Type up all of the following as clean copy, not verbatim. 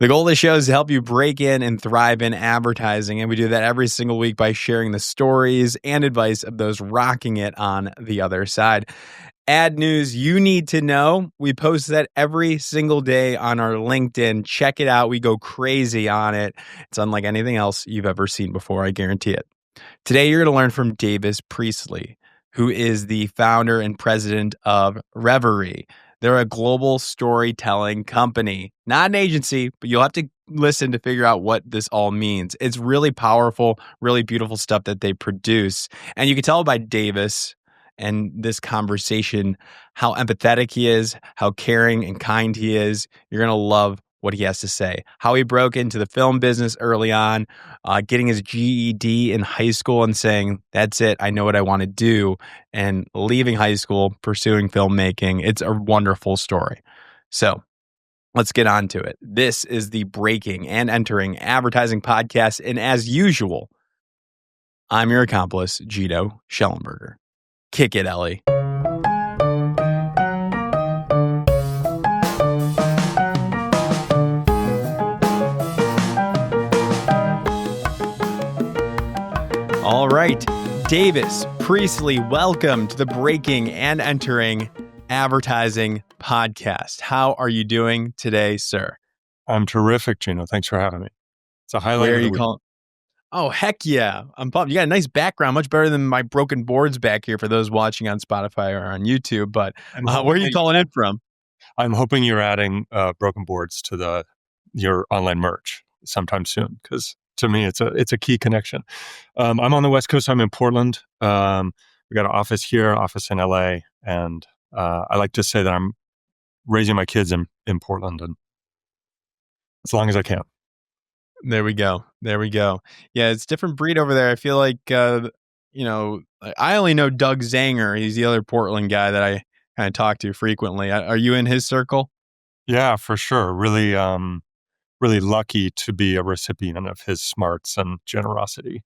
The goal of the show is to help you break in and thrive in advertising. And we do that every single week by sharing the stories and advice of those rocking it on the other side. Ad news you need to know. We post that every single day on our LinkedIn. Check it out. We go crazy on it. It's unlike anything else you've ever seen before. I guarantee it. Today, you're going to learn from Davis Priestley, who is the founder and president of Revery. They're a global storytelling company, not an agency, but you'll have to listen to figure out what this all means. It's really powerful, really beautiful stuff that they produce. And you can tell by Davis and this conversation how empathetic he is, how caring and kind he is. You're going to love what he has to say, how he broke into the film business early on, getting his GED in high school and saying, that's it, I know what I want to do, and leaving high school, pursuing filmmaking. It's a wonderful story. So let's get on to it. This is the Breaking and Entering Advertising Podcast, and as usual, I'm your accomplice, Geno Schellenberger. Kick it, Ellie. All right, Davis Priestley, welcome to the Breaking and Entering Advertising Podcast. How are you doing today, sir? I'm terrific, Geno. Thanks for having me. It's a highlight. Where are you calling? Oh, heck yeah. I'm pumped. You got a nice background, much better than my broken boards back here for those watching on Spotify or on YouTube. But where are you calling in from? I'm hoping you're adding broken boards to your online merch sometime soon, because to me, it's a key connection. I'm on the West Coast. I'm in Portland. We got an office here, office in LA, and I like to say that I'm raising my kids in Portland, and as long as I can. There we go. Yeah, it's a different breed over there. I feel like I only know Doug Zanger. He's the other Portland guy that I kind of talk to frequently. Are you in his circle? Yeah, for sure. Really, really lucky to be a recipient of his smarts and generosity.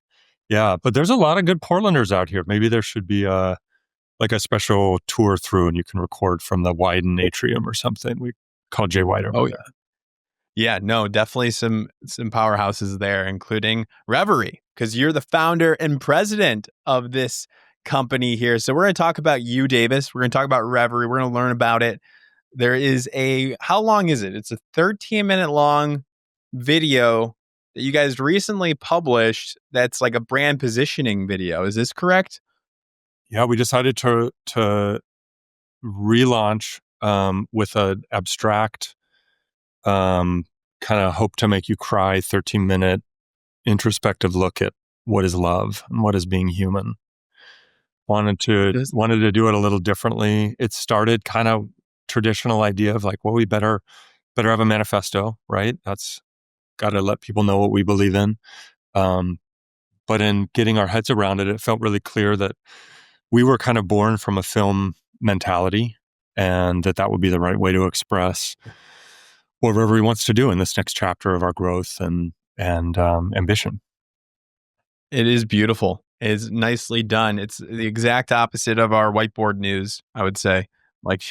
Yeah, but there's a lot of good Portlanders out here. Maybe there should be a special tour through, and you can record from the Wyden Atrium or something. We call Jay White over there. Yeah, no, definitely some powerhouses there, including Revery, because you're the founder and president of this company here. So we're going to talk about you, Davis. We're going to talk about Revery. We're going to learn about it. There is how long is it? It's a 13-minute long video that you guys recently published that's like a brand positioning video. Is this correct? Yeah, we decided to relaunch with an abstract, kind of hope to make you cry 13-minute introspective look at what is love and what is being human. Wanted to do it a little differently. It started kind of traditional idea of like, well, we better have a manifesto, right? That's got to let people know what we believe in. But in getting our heads around it, it felt really clear that we were kind of born from a film mentality, and that would be the right way to express what Revery wants to do in this next chapter of our growth and ambition. It is beautiful. It's nicely done. It's the exact opposite of our whiteboard news, I would say. Like,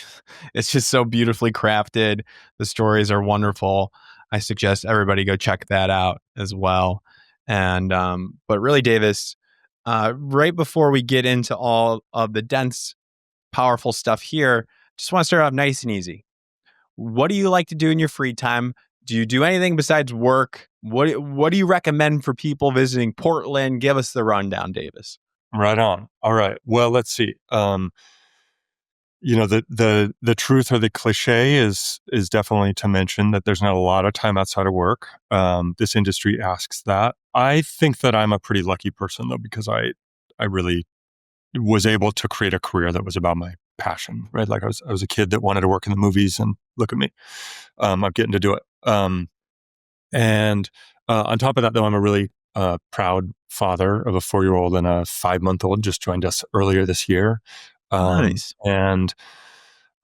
it's just so beautifully crafted. The stories are wonderful. I suggest everybody go check that out as well. And but really, Davis, right before we get into all of the dense, powerful stuff here, just want to start off nice and easy. What do you like to do in your free time? Do you do anything besides work? What do you recommend for people visiting Portland? Give us the rundown, Davis. Right on. All right. Well, let's see. The truth or the cliche is definitely to mention that there's not a lot of time outside of work. This industry asks that. I think that I'm a pretty lucky person, though, because I really was able to create a career that was about my passion, right? Like I was a kid that wanted to work in the movies, and look at me. I'm getting to do it. And on top of that, though, I'm a really proud father of a 4-year-old and a 5-month-old, just joined us earlier this year. Nice. And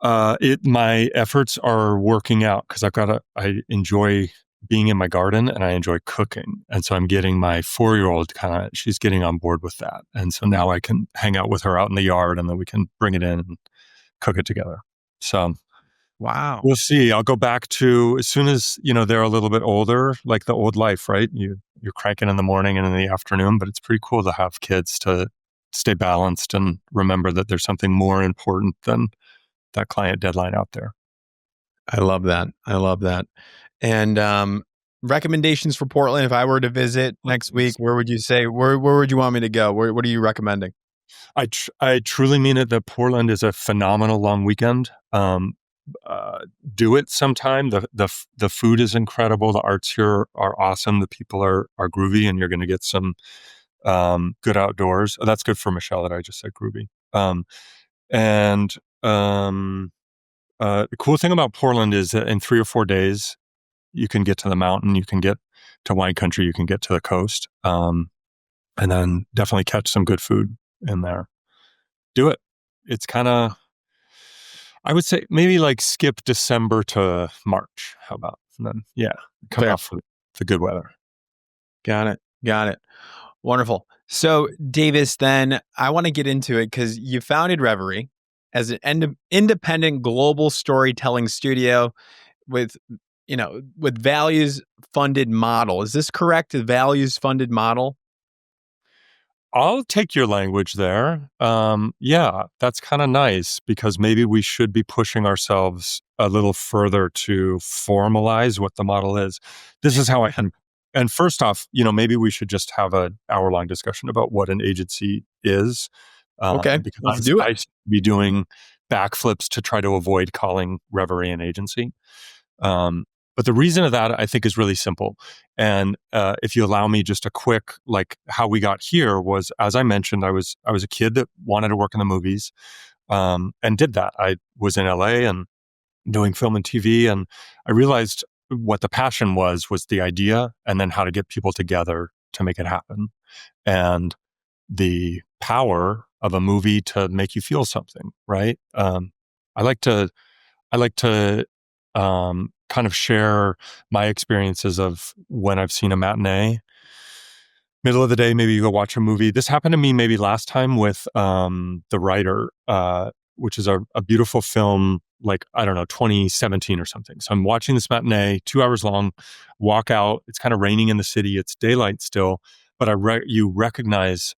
my efforts are working out because I enjoy being in my garden and I enjoy cooking. And so I'm getting my 4-year-old she's getting on board with that. And so now I can hang out with her out in the yard, and then we can bring it in and cook it together. So Wow. We'll see. I'll go back to as soon as, they're a little bit older, like the old life, right? You're cranking in the morning and in the afternoon, but it's pretty cool to have kids to stay balanced and remember that there's something more important than that client deadline out there. I love that. I love that. And recommendations for Portland if I were to visit next week, where would you say where would you want me to go? What are you recommending? I truly mean it that Portland is a phenomenal long weekend. Do it sometime. The food is incredible. The arts here are awesome. The people are groovy, and you're going to get some good outdoors. Oh, that's good for Michelle that I just said groovy. And the cool thing about Portland is that in 3 or 4 days, you can get to the mountain, you can get to wine country, you can get to the coast, and then definitely catch some good food in there. Do it. It's kind of, I would say maybe like skip December to March. How about? And then, yeah, come Fair. out for the good weather. Got it. Got it. Wonderful. So, Davis, then I want to get into it because you founded Revery as an independent global storytelling studio with, with values funded model. Is this correct? A values funded model? I'll take your language there. Yeah, that's kind of nice because maybe we should be pushing ourselves a little further to formalize what the model is. This is how I can. And first off, maybe we should just have an hour-long discussion about what an agency is, Okay, let's because do I it. seem to be doing backflips to try to avoid calling Reverie an agency. Um, but the reason of that, I think, is really simple. And if you allow me just a quick, like how we got here was, as I mentioned, I was a kid that wanted to work in the movies and did that. I was in LA and doing film and TV, and I realized what the passion was the idea, and then how to get people together to make it happen, and the power of a movie to make you feel something. Right? I like to kind of share my experiences of when I've seen a matinee. Middle of the day, maybe you go watch a movie. This happened to me maybe last time with The Writer, which is a beautiful film, like, I don't know, 2017 or something. So I'm watching this matinee, 2 hours long, walk out. It's kind of raining in the city. It's daylight still, but you recognize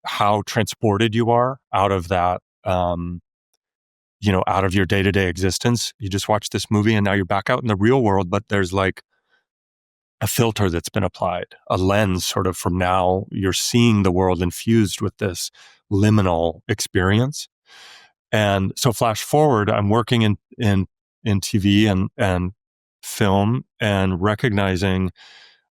how transported you are out of that out of your day-to-day existence. You just watch this movie and now you're back out in the real world, but there's like a filter that's been applied, a lens sort of from now you're seeing the world infused with this liminal experience. And so flash forward, I'm working in TV and film and recognizing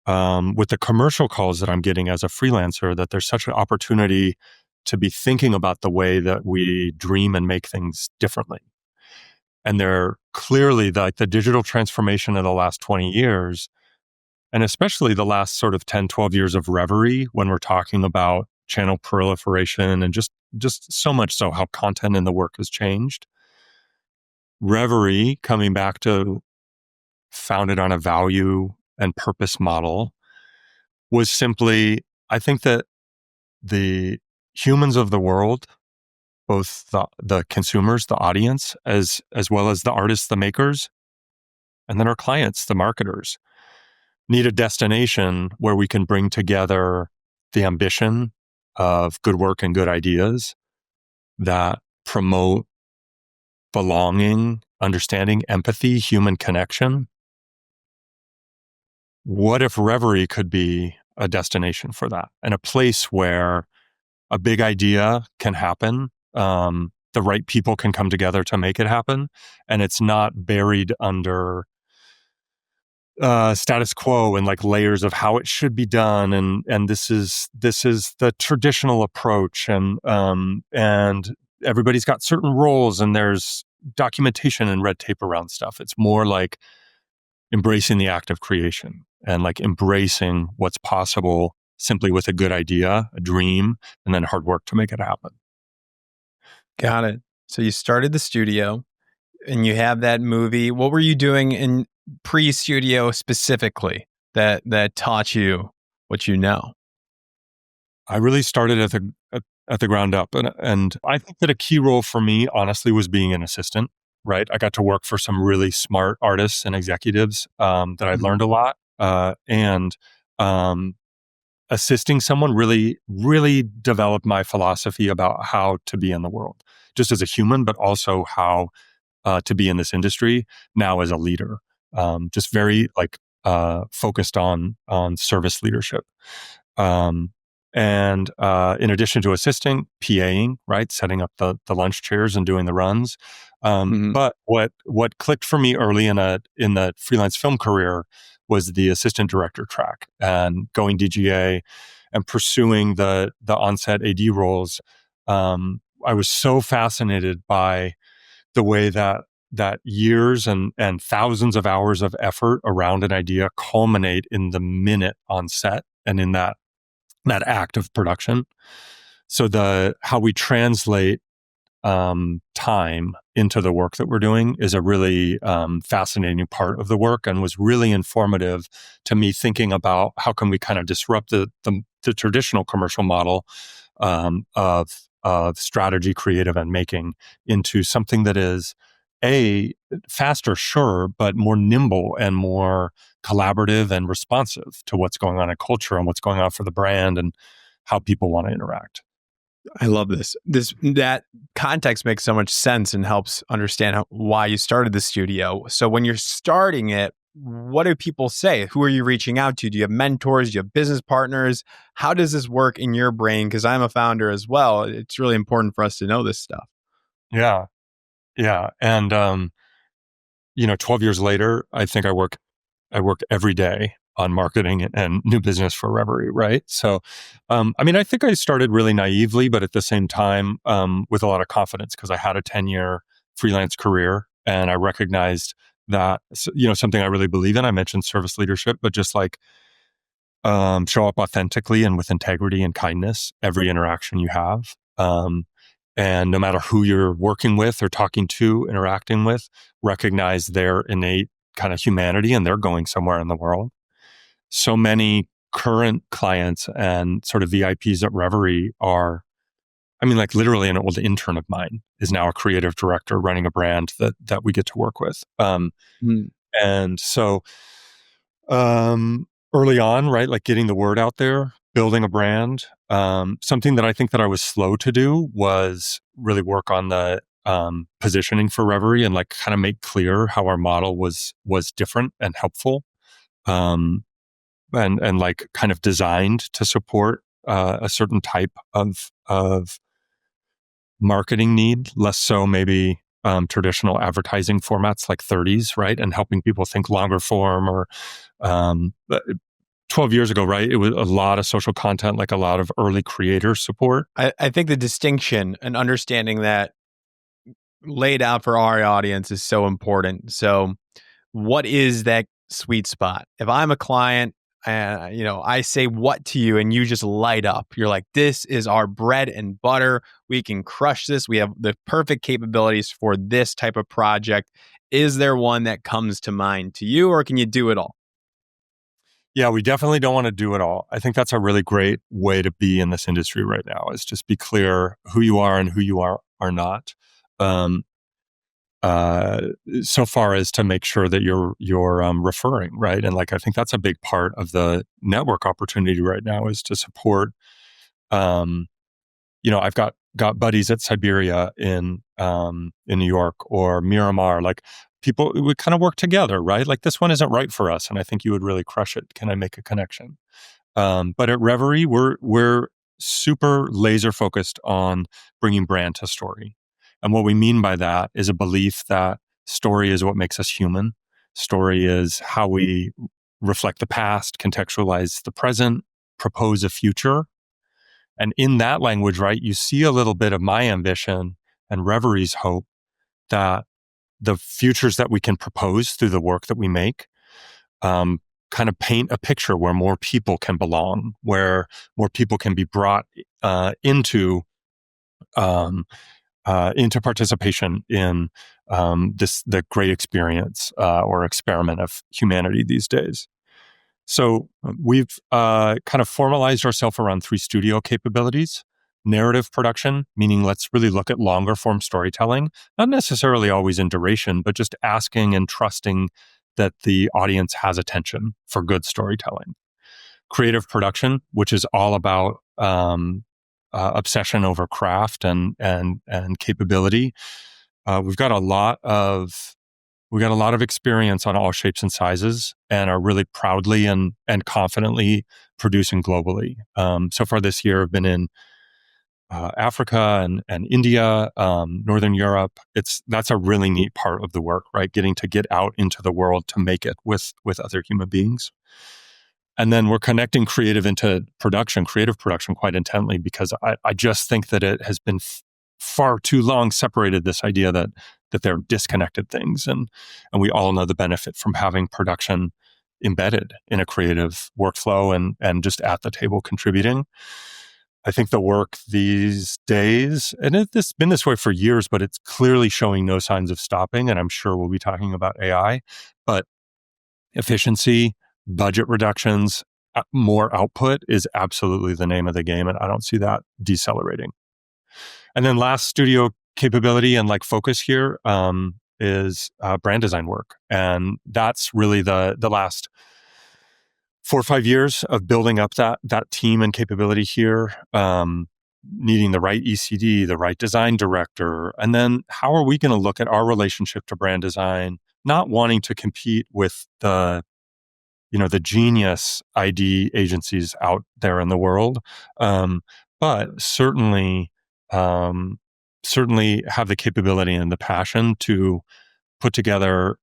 with the commercial calls that I'm getting as a freelancer that there's such an opportunity to be thinking about the way that we dream and make things differently. And they're clearly like the digital transformation of the last 20 years, and especially the last sort of 10, 12 years of Revery, when we're talking about channel proliferation and just so much so how content in the work has changed. Revery, coming back to founded on a value and purpose model, was simply, I think that the humans of the world, both the consumers, the audience, as well as the artists, the makers, and then our clients, the marketers, need a destination where we can bring together the ambition of good work and good ideas that promote belonging, understanding, empathy, human connection. What if Reverie could be a destination for that and a place where a big idea can happen? The right people can come together to make it happen, and it's not buried under status quo and like layers of how it should be done, and this is the traditional approach, and everybody's got certain roles, and there's documentation and red tape around stuff. It's more like embracing the act of creation and like embracing what's possible simply with a good idea, a dream, and then hard work to make it happen. Got it. So you started the studio and you have that movie. What were you doing in pre-studio specifically that taught you what you know? I really started at the ground up, and I think that a key role for me, honestly, was being an assistant. right? I got to work for some really smart artists and executives that I Mhm. learned a lot. And assisting someone really, really developed my philosophy about how to be in the world, just as a human, but also how to be in this industry now as a leader. Just very focused on service leadership. Um, and in addition to assisting, PAing, right, setting up the lunch chairs and doing the runs. Mhm. But what clicked for me early in the freelance film career was the assistant director track and going DGA and pursuing the on-set AD roles. I was so fascinated by the way that years and thousands of hours of effort around an idea culminate in the minute on set and in that act of production. So the how we translate time into the work that we're doing is a really fascinating part of the work, and was really informative to me thinking about how can we kind of disrupt the traditional commercial model of strategy, creative, and making into something that is a faster, sure, but more nimble and more collaborative and responsive to what's going on in culture and what's going on for the brand and how people want to interact. I love this. That context makes so much sense and helps understand why you started the studio. So when you're starting it, what do people say? Who are you reaching out to? Do you have mentors? Do you have business partners? How does this work in your brain? Because I'm a founder as well. It's really important for us to know this stuff. Yeah, yeah, and 12 years later, I think I work every day on marketing and new business for Revery, right? So, I think I started really naively, but at the same time, with a lot of confidence because I had a 10-year freelance career and I recognized that, something I really believe in. I mentioned service leadership, but just like show up authentically and with integrity and kindness every interaction you have. And no matter who you're working with or talking to, interacting with, recognize their innate kind of humanity and they're going somewhere in the world. So many current clients and sort of VIPs at Revery are, like literally an old intern of mine is now a creative director running a brand that we get to work with. Mm. And so early on, right, like getting the word out there, building a brand. Something that I think that I was slow to do was really work on the positioning for Reverie and like kind of make clear how our model was different and helpful, and like kind of designed to support a certain type of marketing need, less so maybe traditional advertising formats like 30s, right? And helping people think longer form or 12 years ago, right? It was a lot of social content, like a lot of early creator support. I think the distinction and understanding that laid out for our audience is so important. So, what is that sweet spot? If I'm a client, I say what to you and you just light up. You're like, this is our bread and butter. We can crush this. We have the perfect capabilities for this type of project. Is there one that comes to mind to you, or can you do it all? Yeah, we definitely don't want to do it all. I think that's a really great way to be in this industry right now is just be clear who you are and who you are not. Um, uh, so far as to make sure that you're referring, right? And like I think that's a big part of the network opportunity right now is to support. Um, I've got buddies at Siberia in New York or Miramar. Like people, we kind of work together, right? Like this one isn't right for us, and I think you would really crush it. Can I make a connection? But at Reverie, we're super laser focused on bringing brand to story, and what we mean by that is a belief that story is what makes us human. Story is how we reflect the past, contextualize the present, propose a future, and in that language, right, you see a little bit of my ambition and Revery's hope that the futures that we can propose through the work that we make um, kind of paint a picture where more people can belong, where more people can be brought um, into participation in the great experience or experiment of humanity these days. So we've kind of formalized ourselves around 3 studio capabilities. narrative production, meaning let's really look at longer form storytelling, not necessarily always in duration, but just asking and trusting that the audience has attention for good storytelling. Creative production, which is all about obsession over craft and capability. We've got a lot of experience on all shapes and sizes, and are really proudly and confidently producing globally. So far this year, I've been in Africa and India, Northern Europe. That's a really neat part of the work, right? Getting to get out into the world to make it with other human beings. And then we're connecting creative production quite intently, because I just think that it has been far too long separated, this idea that they're disconnected things. And we all know the benefit from having production embedded in a creative workflow and just at the table contributing. I think the work these days, and it's been this way for years, but it's clearly showing no signs of stopping. And I'm sure we'll be talking about AI, but efficiency, budget reductions, more output is absolutely the name of the game. And I don't see that decelerating. And then last, studio capability and focus here is brand design work. And that's really the last 4 or 5 years of building up that team and capability here, needing the right ECD, the right design director. And then how are we going to look at our relationship to brand design, not wanting to compete with the genius ID agencies out there in the world, but certainly have the capability and the passion to put together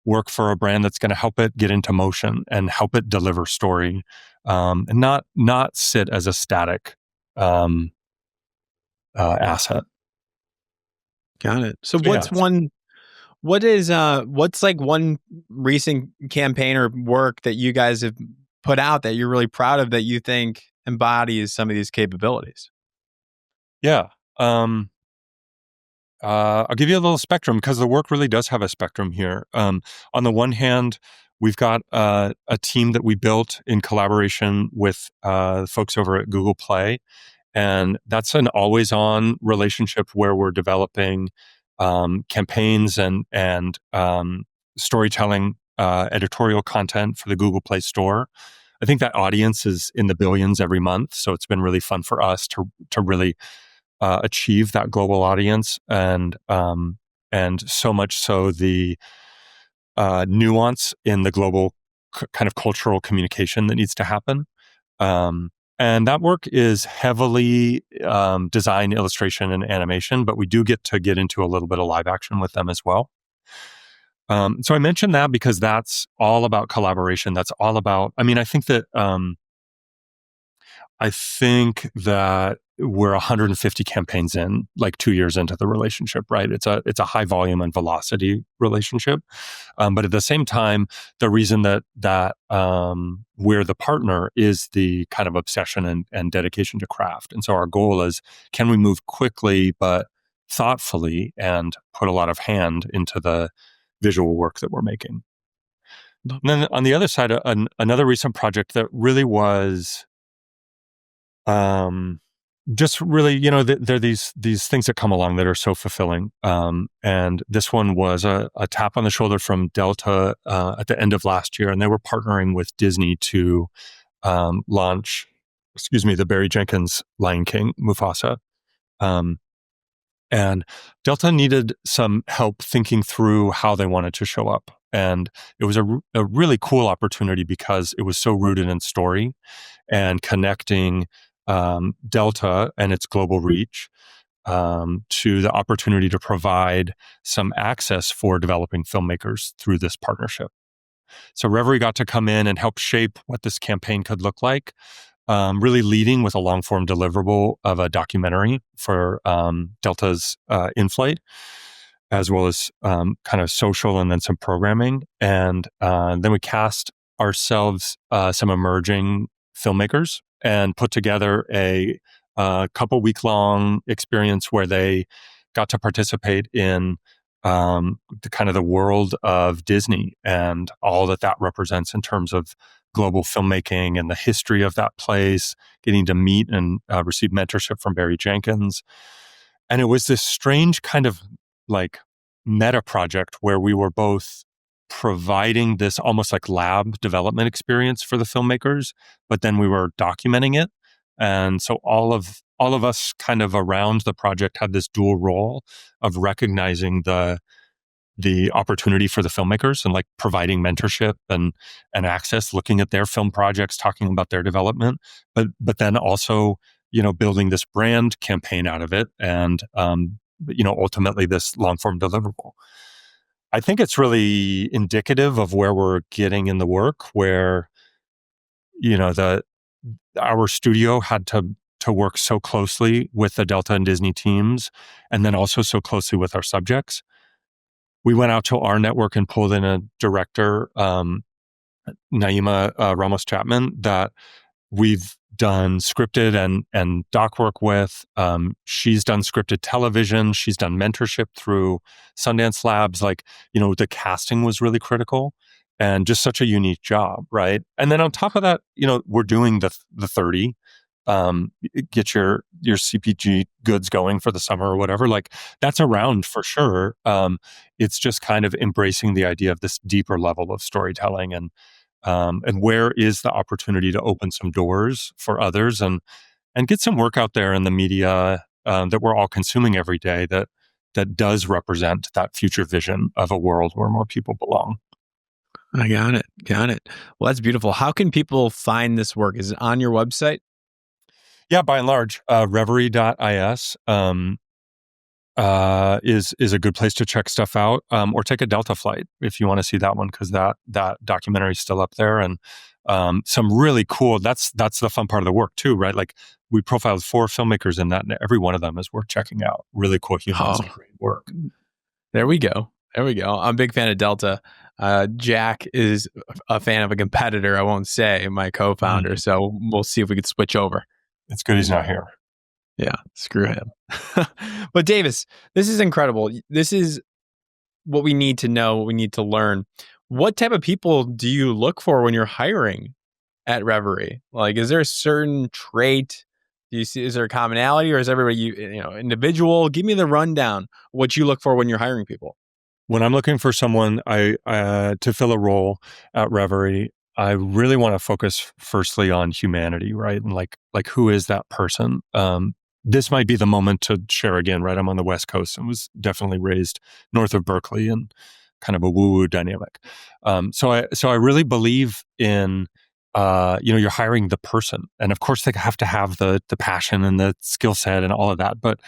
work for a brand that's going to help it get into motion and help it deliver story, and not sit as a static asset. Got it. So what's one recent campaign or work that you guys have put out that you're really proud of that you think embodies some of these capabilities? Yeah. I'll give you a little spectrum, because the work really does have a spectrum here. On the one hand, we've got a team that we built in collaboration with folks over at Google Play. And that's an always-on relationship where we're developing campaigns and storytelling, editorial content for the Google Play Store. I think that audience is in the billions every month, so it's been really fun for us to really achieve that global audience, and so much so the nuance in the global kind of cultural communication that needs to happen. And that work is heavily design, illustration, and animation, but we do get into a little bit of live action with them as well. So I mentioned that because that's all about collaboration. That's all about, I think that we're 150 campaigns in, 2 years into the relationship, right? It's a high volume and velocity relationship. But at the same time, the reason that we're the partner is the kind of obsession and dedication to craft. And so our goal is, can we move quickly but thoughtfully and put a lot of hand into the visual work that we're making? And then on the other side, another recent project that really was just really, there are these things that come along that are so fulfilling. And this one was a tap on the shoulder from Delta at the end of last year. And they were partnering with Disney to launch, the Barry Jenkins Lion King, Mufasa. And Delta needed some help thinking through how they wanted to show up. And it was a really cool opportunity because it was so rooted in story and connecting Delta and its global reach to the opportunity to provide some access for developing filmmakers through this partnership. So Revery got to come in and help shape what this campaign could look like, really leading with a long-form deliverable of a documentary for Delta's in-flight, as well as kind of social and then some programming. And then we cast ourselves some emerging filmmakers and put together a couple week-long experience where they got to participate in the kind of the world of Disney and all that that represents in terms of global filmmaking and the history of that place, getting to meet and receive mentorship from Barry Jenkins. And it was this strange kind of like meta project where we were both providing this almost like lab development experience for the filmmakers, but then we were documenting it. And so all of us kind of around the project had this dual role of recognizing the opportunity for the filmmakers and like providing mentorship and access, looking at their film projects, talking about their development, but then also, building this brand campaign out of it, and ultimately this long form deliverable. I think it's really indicative of where we're getting in the work, where the our studio had to work so closely with the Delta and Disney teams, and then also so closely with our subjects. We went out to our network and pulled in a director, Naima Ramos Chapman, that we've done scripted and doc work with. She's done scripted television. She's done mentorship through Sundance Labs. The casting was really critical and just such a unique job, right? And then on top of that, we're doing the 30. Get your CPG goods going for the summer or whatever. That's around for sure. It's just kind of embracing the idea of this deeper level of storytelling and where is the opportunity to open some doors for others and get some work out there in the media that we're all consuming every day that does represent that future vision of a world where more people belong. I got it. Well, that's beautiful. How can people find this work? Is it on your website? Yeah, by and large, revery.is is a good place to check stuff out, or take a Delta flight if you want to see that one, because that documentary is still up there, and some really cool. That's the fun part of the work too, right? We profiled 4 filmmakers in that, and every one of them is worth checking out. Really cool humans, great work. There we go. I'm a big fan of Delta. Jack is a fan of a competitor. I won't say, my co-founder. So we'll see if we could switch over. It's good he's not here. Yeah, screw him. But Davis, this is incredible. This is what we need to know, what we need to learn. What type of people do you look for when you're hiring at Revery? Is there a certain trait? Do you see, is there a commonality, or is everybody individual? Give me the rundown, what you look for when you're hiring people. When I'm looking for someone to fill a role at Revery, I really want to focus firstly on humanity, right? And like who is that person? This might be the moment to share again, right? I'm on the West Coast and was definitely raised north of Berkeley and kind of a woo-woo dynamic. So I really believe in, you're hiring the person, and of course they have to have the passion and the skill set and all of that. But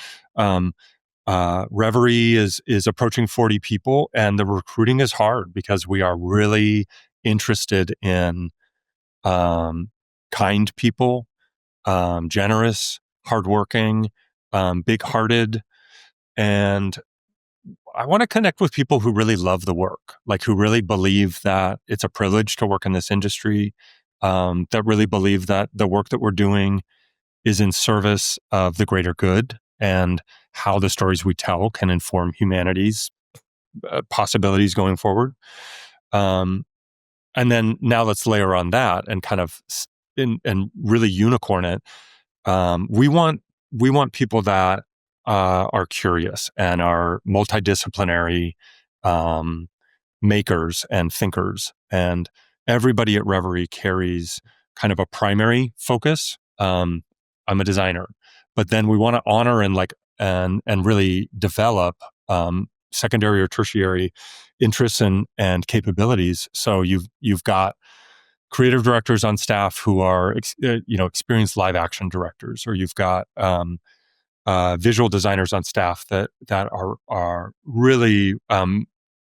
Revery is approaching 40 people, and the recruiting is hard because we are really interested in kind people, generous, hardworking, big-hearted, and I want to connect with people who really love the work, who really believe that it's a privilege to work in this industry, that really believe that the work that we're doing is in service of the greater good and how the stories we tell can inform humanity's possibilities going forward. And then now let's layer on that and kind of and really unicorn it. We want people that are curious and are multidisciplinary makers and thinkers. And everybody at Revery carries kind of a primary focus. I'm a designer, but then we want to honor and really develop secondary or tertiary interests and capabilities. So you've got creative directors on staff who are experienced live action directors, or you've got visual designers on staff that are really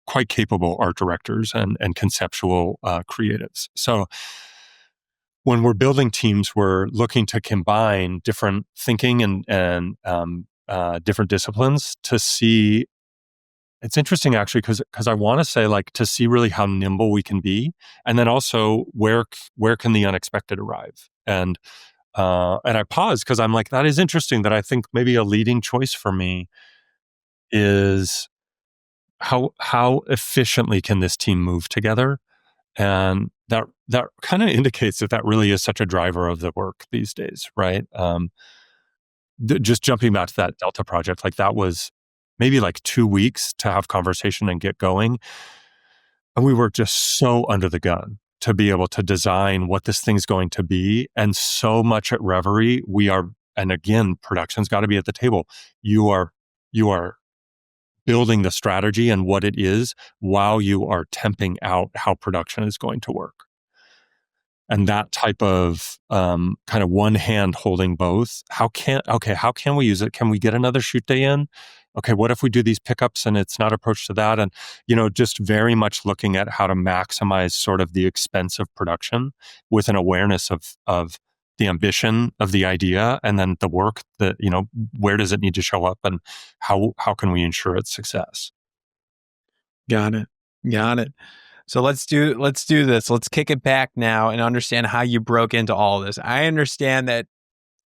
quite capable art directors and conceptual creatives. So when we're building teams, we're looking to combine different thinking and different disciplines to see. It's interesting actually because I want to say to see really how nimble we can be, and then also where can the unexpected arrive. And I pause because I'm like, that is interesting. That I think maybe a leading choice for me is how efficiently can this team move together? And that kind of indicates that really is such a driver of the work these days, right? Just jumping back to that Delta project, like that was maybe like 2 weeks to have conversation and get going. And we were just so under the gun to be able to design what this thing's going to be. And so much at Revery, and again, production's got to be at the table. You are building the strategy and what it is while you are temping out how production is going to work. And that type of kind of one hand holding both. How can we use it? Can we get another shoot day in? Okay, what if we do these pickups and it's not approached to that? And, just very much looking at how to maximize sort of the expense of production with an awareness of the ambition of the idea and then the work that, where does it need to show up and how can we ensure its success? Got it. So let's do this. Let's kick it back now and understand how you broke into all this. I understand that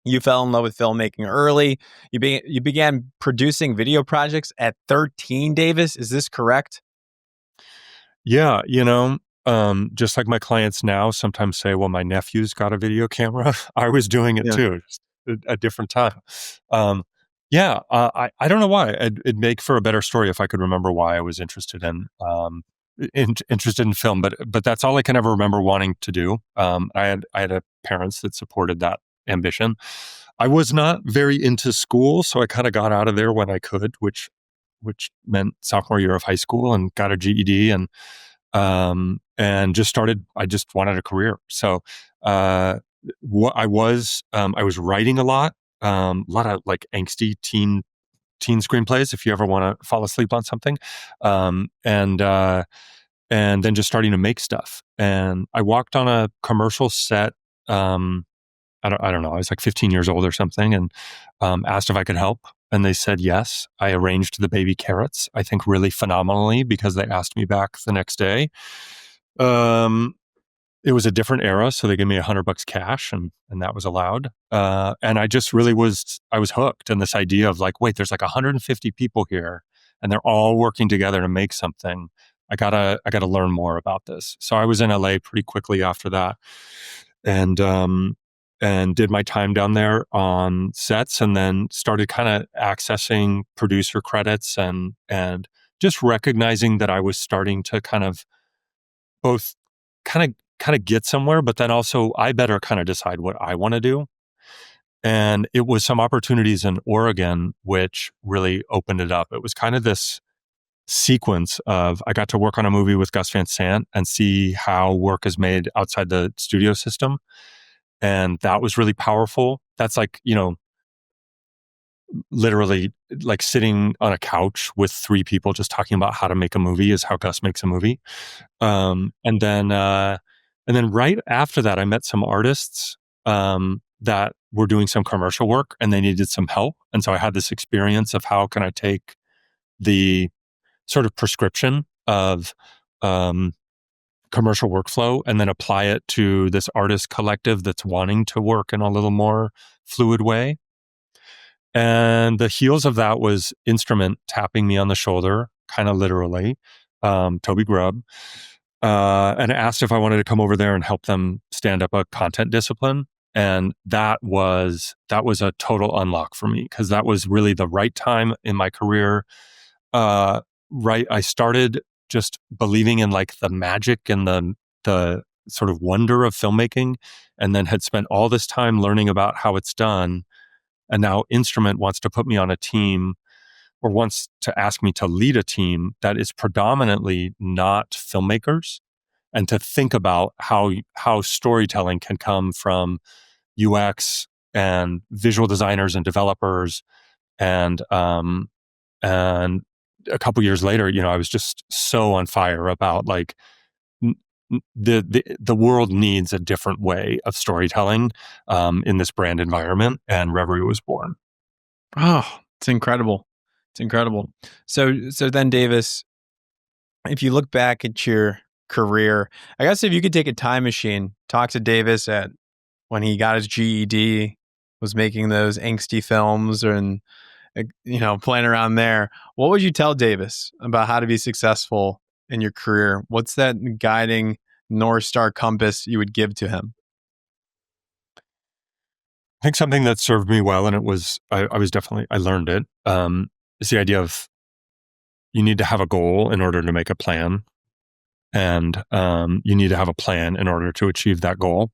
you fell in love with filmmaking early. You began producing video projects at 13, Davis. Is this correct? Yeah, just like my clients now sometimes say, well, my nephew's got a video camera. I was doing it too, just a different time. I don't know why. It'd make for a better story if I could remember why I was interested in film, but that's all I can ever remember wanting to do. I had parents that supported that ambition. I was not very into school, so I kind of got out of there when I could, which meant sophomore year of high school, and got a GED and just started. I just wanted a career. So I was writing a lot of like angsty teen screenplays. If you ever want to fall asleep on something, and then just starting to make stuff. And I walked on a commercial set. I don't know. I was like 15 years old or something, and asked if I could help. And they said yes. I arranged the baby carrots, I think really phenomenally, because they asked me back the next day. It was a different era, so they gave me $100 cash, and that was allowed. And I just really I was hooked. And this idea of like, wait, there's like 150 people here, and they're all working together to make something. I gotta learn more about this. So I was in LA pretty quickly after that, and did my time down there on sets, and then started kind of accessing producer credits and just recognizing that I was starting to kind of both kind of get somewhere, but then also I better kind of decide what I want to do. And it was some opportunities in Oregon which really opened it up. It was kind of this sequence of I got to work on a movie with Gus Van Sant and see how work is made outside the studio system. And that was really powerful. That's like, literally like sitting on a couch with three people just talking about how to make a movie is how Gus makes a movie. And then right after that, I met some artists that were doing some commercial work and they needed some help. And so I had this experience of how can I take the sort of prescription of commercial workflow and then apply it to this artist collective that's wanting to work in a little more fluid way. And the heels of that was Instrument tapping me on the shoulder, kind of literally, Toby Grubb, and asked if I wanted to come over there and help them stand up a content discipline. And that was a total unlock for me, because that was really the right time in my career. I started just believing in like the magic and the sort of wonder of filmmaking, and then had spent all this time learning about how it's done. And now Instrument wants to put me on a team, or wants to ask me to lead a team that is predominantly not filmmakers, and to think about how storytelling can come from UX and visual designers and developers. And a couple years later, I was just so on fire about like the world needs a different way of storytelling in this brand environment, and Revery was born. Oh, it's incredible. It's incredible. So then, Davis, if you look back at your career, I guess if you could take a time machine, talk to Davis at when he got his GED, was making those angsty films, and playing around there. What would you tell Davis about how to be successful in your career? What's that guiding North Star compass you would give to him? I think something that served me well, and I learned it, is the idea of you need to have a goal in order to make a plan. And you need to have a plan in order to achieve that goal.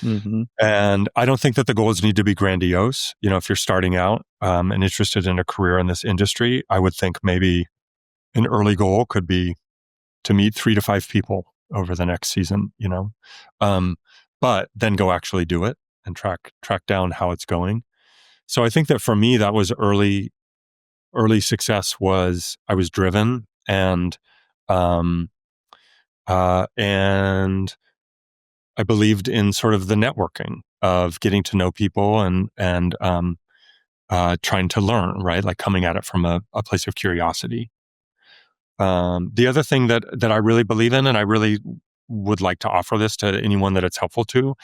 Mm-hmm. And I don't think that the goals need to be grandiose. If you're starting out and interested in a career in this industry, I would think maybe an early goal could be to meet 3 to 5 people over the next season. But then go actually do it and track down how it's going. So I think that for me, that was early success. Was I was driven um, and I believed in sort of the networking of getting to know people and trying to learn, right? Like coming at it from a place of curiosity. The other thing that I really believe in, and I really would like to offer this to anyone that it's helpful to,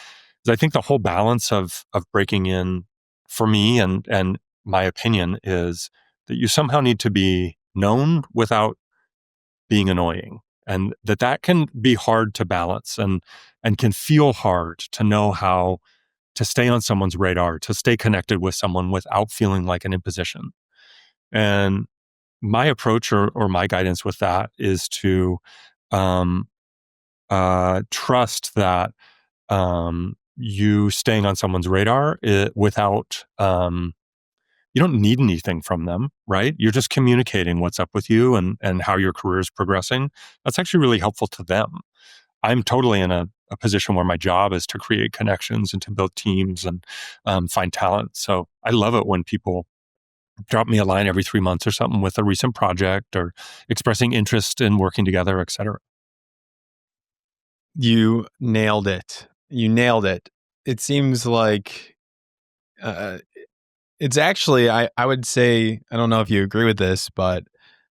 is I think the whole balance of breaking in, for me and my opinion, is that you somehow need to be known without being annoying, and that can be hard to balance and can feel hard to know how to stay on someone's radar, to stay connected with someone without feeling like an imposition. And my approach or my guidance with that is to um, trust that you staying on someone's radar without you don't need anything from them, right? You're just communicating what's up with you and how your career is progressing. That's actually really helpful to them. I'm totally in a position where my job is to create connections and to build teams and find talent. So I love it when people drop me a line every 3 months or something with a recent project or expressing interest in working together, et cetera. You nailed it. You nailed it. It seems like uh, it's actually, I would say, I don't know if you agree with this, but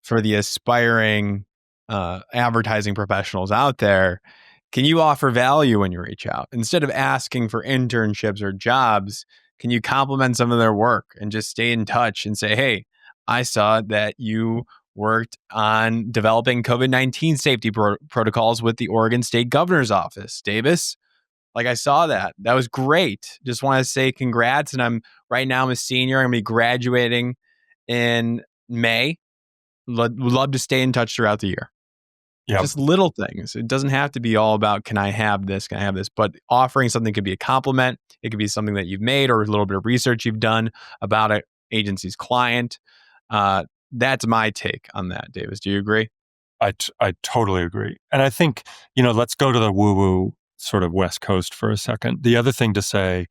for the aspiring advertising professionals out there, can you offer value when you reach out? Instead of asking for internships or jobs, can you compliment some of their work and just stay in touch and say, hey, I saw that you worked on developing COVID-19 safety protocols with the Oregon State Governor's Office. Davis, like I saw that. That was great. Just want to say congrats. And right now I'm a senior. I'm going to be graduating in May. Would love to stay in touch throughout the year. Yeah, Just little things. It doesn't have to be all about, can I have this? Can I have this? But offering something could be a compliment. It could be something that you've made or a little bit of research you've done about an agency's client. That's my take on that, Davis. Do you agree? I totally agree. And I think, let's go to the woo-woo sort of West Coast for a second. The other thing to say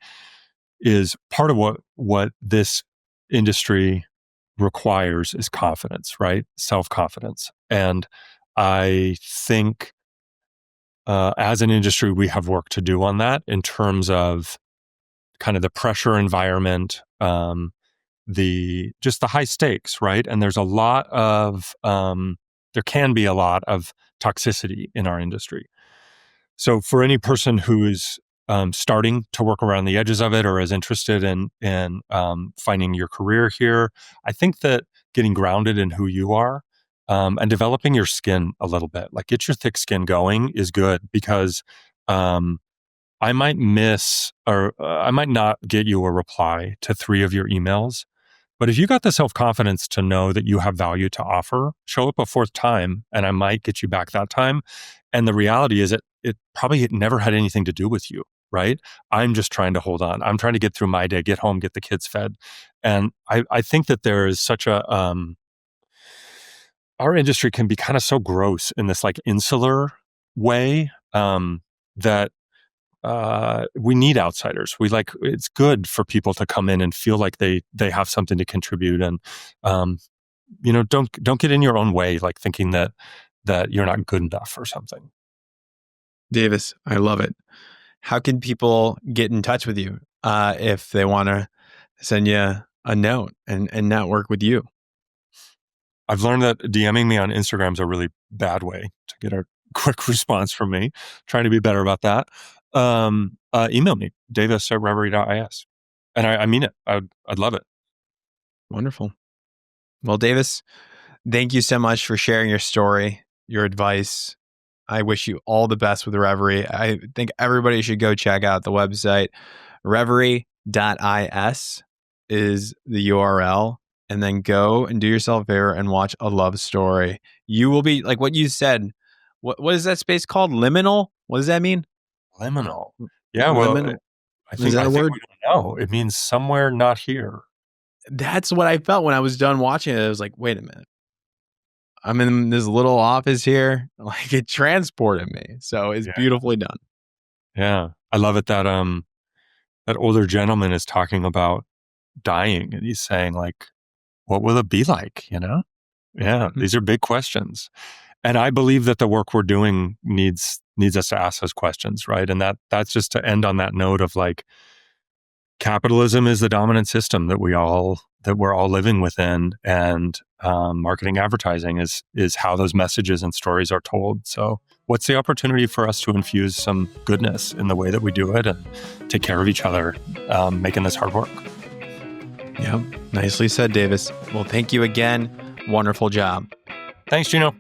is part of what this industry requires is confidence, right? Self-confidence. And I think as an industry, we have work to do on that in terms of kind of the pressure environment, the high stakes, right? And there's there can be a lot of toxicity in our industry. So for any person who is starting to work around the edges of it or is interested in finding your career here, I think that getting grounded in who you are and developing your skin a little bit, like get your thick skin going, is good, because I might miss or I might not get you a reply to 3 of your emails. But if you got the self-confidence to know that you have value to offer, show up a 4th time and I might get you back that time. And the reality is it probably never had anything to do with you, right? I'm just trying to hold on. I'm trying to get through my day, get home, get the kids fed. And I think that there is such our industry can be kind of so gross in this like insular way that we need outsiders. It's good for people to come in and feel like they have something to contribute, and don't get in your own way, like thinking that you're not good enough or something. Davis, I love it. How can people get in touch with you if they want to send you a note and network with you? I've learned that DMing me on Instagram is a really bad way to get a quick response from me. Trying to be better about that. Email me, davis@revery.is. And I mean it. I'd love it. Wonderful. Well, Davis, thank you so much for sharing your story, your advice. I wish you all the best with Revery. I think everybody should go check out the website. Revery.is is the URL. And then go and do yourself a favor and watch a love story. You will be like what you said. What is that space called? Liminal? What does that mean? Liminal. Yeah, well, Liminal. I Is that a word? we don't know. It means somewhere not here. That's what I felt when I was done watching it. I was like, wait a minute. I'm in this little office here. Like it transported me. So it's beautifully done. Yeah. I love it that that older gentleman is talking about dying and he's saying like, what will it be like? You know? Yeah. These are big questions. And I believe that the work we're doing needs us to ask those questions, right? And that's just to end on that note of like, capitalism is the dominant system that we're all living within, and marketing advertising is how those messages and stories are told. So what's the opportunity for us to infuse some goodness in the way that we do it and take care of each other, making this hard work? Yep. Nicely said, Davis. Well, thank you again. Wonderful job. Thanks, Geno.